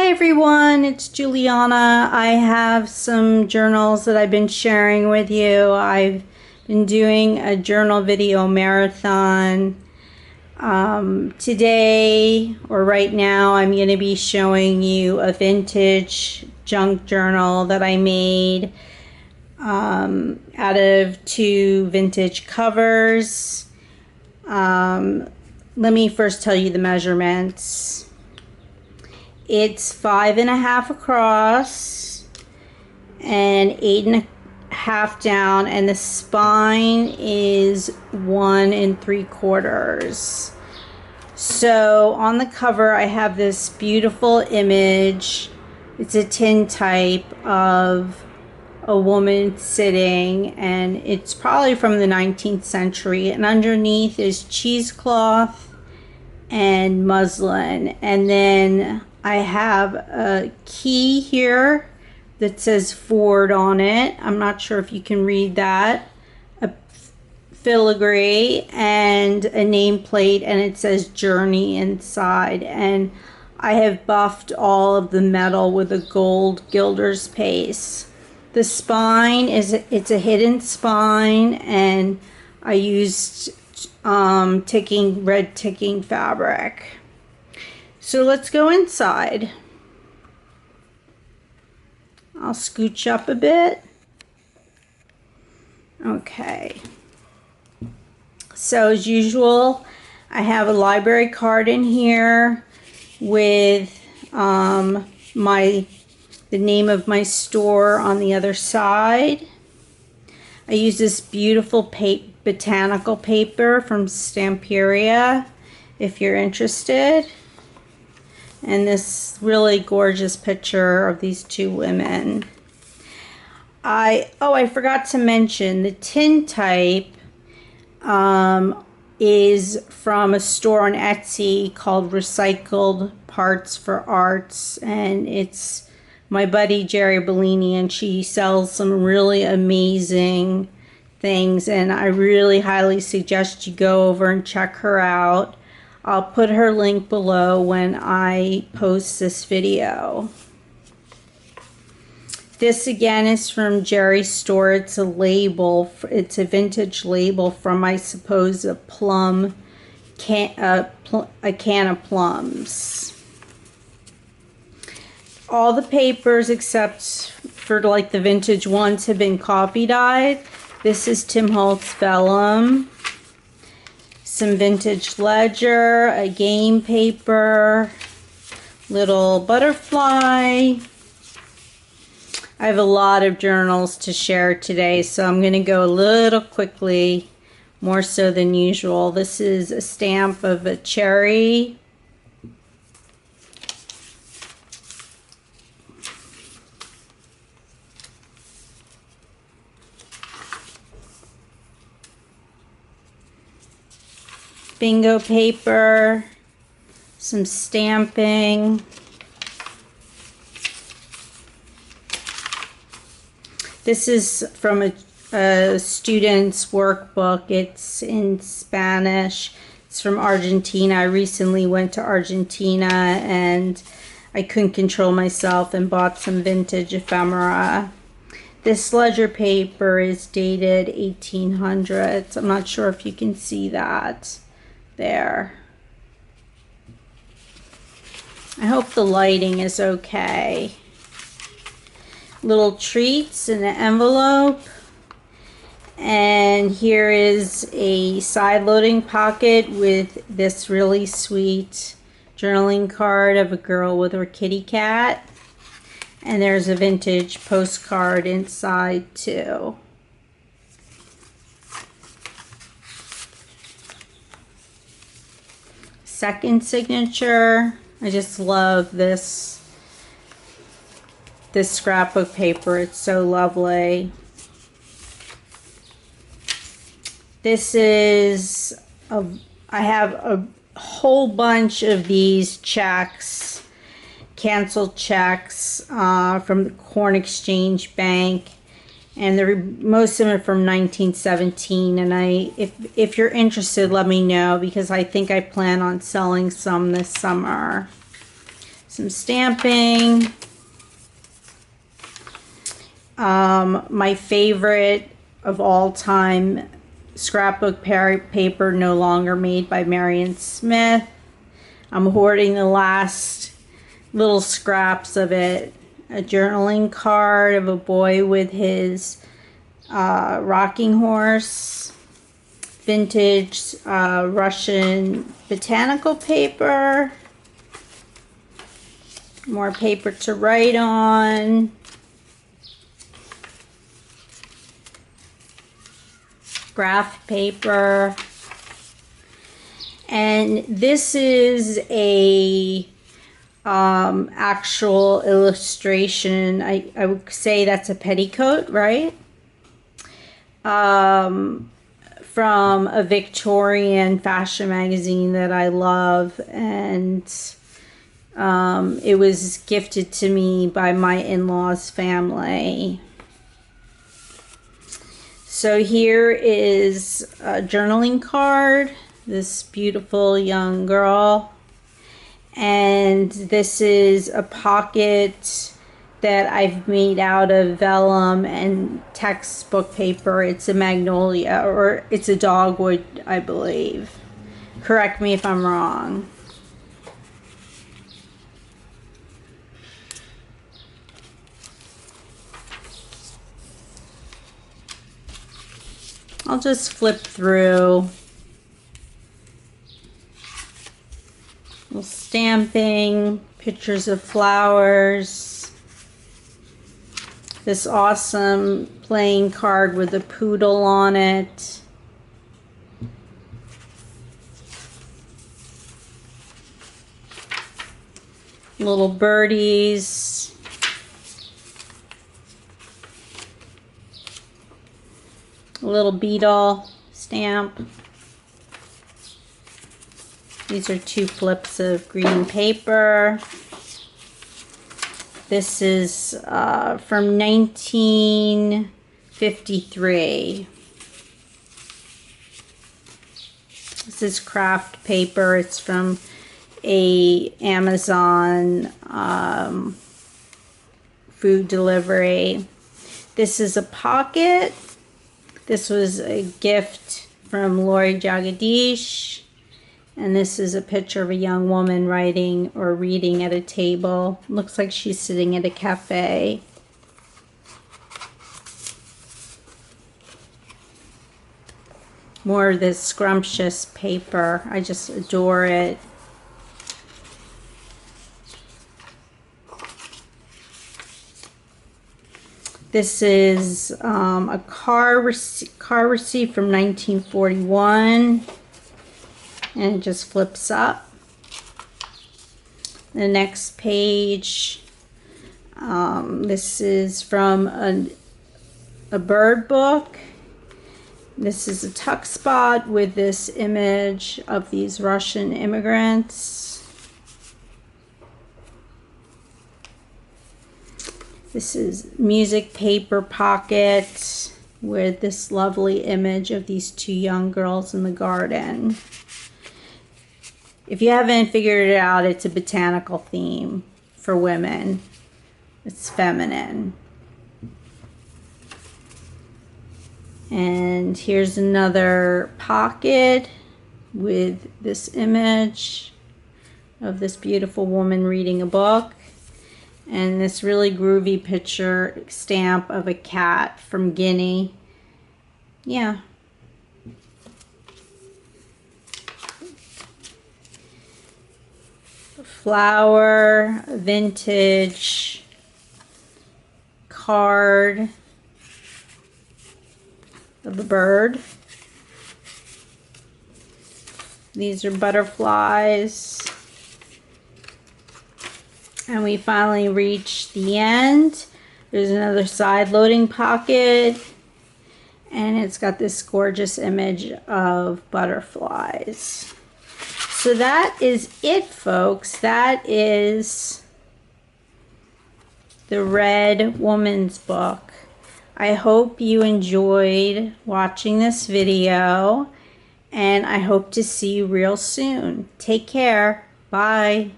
Hi everyone, it's Juliana. I have some journals that I've been sharing with you. I've been doing a journal video marathon. Today, or right now, I'm going to be showing you a vintage junk journal that I made out of 2 vintage covers. Let me first tell you the measurements. It's 5.5 across and 8.5 down, and the spine is 1 3/4. So on the cover I have this beautiful image. It's a tintype of a woman sitting, and it's probably from the 19th century, and underneath is cheesecloth and muslin. And then I have a key here that says Ford on it. I'm not sure if you can read that. A filigree and a nameplate, and it says Journey inside. And I have buffed all of the metal with a gold gilder's paste. The spine it's a hidden spine, and I used red ticking fabric. So let's go inside. I'll scooch up a bit. Okay. So as usual, I have a library card in here with the name of my store on the other side. I use this beautiful botanical paper from Stamperia if you're interested. And this really gorgeous picture of these 2 women. I forgot to mention the tintype is from a store on Etsy called Recycled Parts for Arts, and it's my buddy Jerry Bellini, and she sells some really amazing things, and I really highly suggest you go over and check her out. I'll put her link below when I post this video. This again is from Jerry's store. It's a label. It's a vintage label from, I suppose, a can of plums. All the papers except for like the vintage ones have been coffee dyed. This is Tim Holtz vellum. Some vintage ledger, a game paper, little butterfly. I have a lot of journals to share today, so I'm going to go a little quickly, more so than usual. This is a stamp of a cherry. Bingo paper, some stamping. This is from a student's workbook. It's in Spanish. It's from Argentina. I recently went to Argentina and I couldn't control myself and bought some vintage ephemera. This ledger paper is dated 1800s. I'm not sure if you can see that. There. I hope the lighting is okay. Little treats in an envelope. And here is a side loading pocket with this really sweet journaling card of a girl with her kitty cat. And there's a vintage postcard inside too. Second signature. I just love this scrapbook paper. It's so lovely. This is I have a whole bunch of these checks, canceled checks from the Corn Exchange Bank, and most of them are from 1917. And if you're interested, let me know, because I think I plan on selling some this summer. some stamping. My favorite of all time scrapbook paper, no longer made by Marion Smith. I'm hoarding the last little scraps of it. A journaling card of a boy with his rocking horse. Vintage Russian botanical paper. More paper to write on. Graph paper. And this is a actual illustration. I would say that's a petticoat, right? From a Victorian fashion magazine that I love, and it was gifted to me by my in-laws family. So here is a journaling card, this beautiful young girl, and this is a pocket that I've made out of vellum and textbook paper. It's a magnolia, or it's a dogwood, I believe. Correct me if I'm wrong. I'll just flip through. Little stamping, pictures of flowers. This awesome playing card with a poodle on it. Little birdies. A little beetle stamp. These are 2 flips of green paper. This is from 1953. This is craft paper. It's from a Amazon food delivery. This is a pocket. This was a gift from Lori Jagadish. And this is a picture of a young woman writing or reading at a table. Looks like she's sitting at a cafe. More of this scrumptious paper. I just adore it. This is a car receipt from 1941, and it just flips up. The next page, this is from a bird book. This is a tuck spot with this image of these Russian immigrants. This is music paper pocket with this lovely image of these 2 young girls in the garden. If you haven't figured it out, it's a botanical theme for women. It's feminine. And here's another pocket with this image of this beautiful woman reading a book. And this really groovy picture stamp of a cat from Guinea. Yeah. Flower, vintage card of a bird. These are butterflies. And we finally reached the end. There's another side loading pocket. And it's got this gorgeous image of butterflies. So that is it, folks. That is the Red Woman's Book. I hope you enjoyed watching this video. And I hope to see you real soon. Take care. Bye.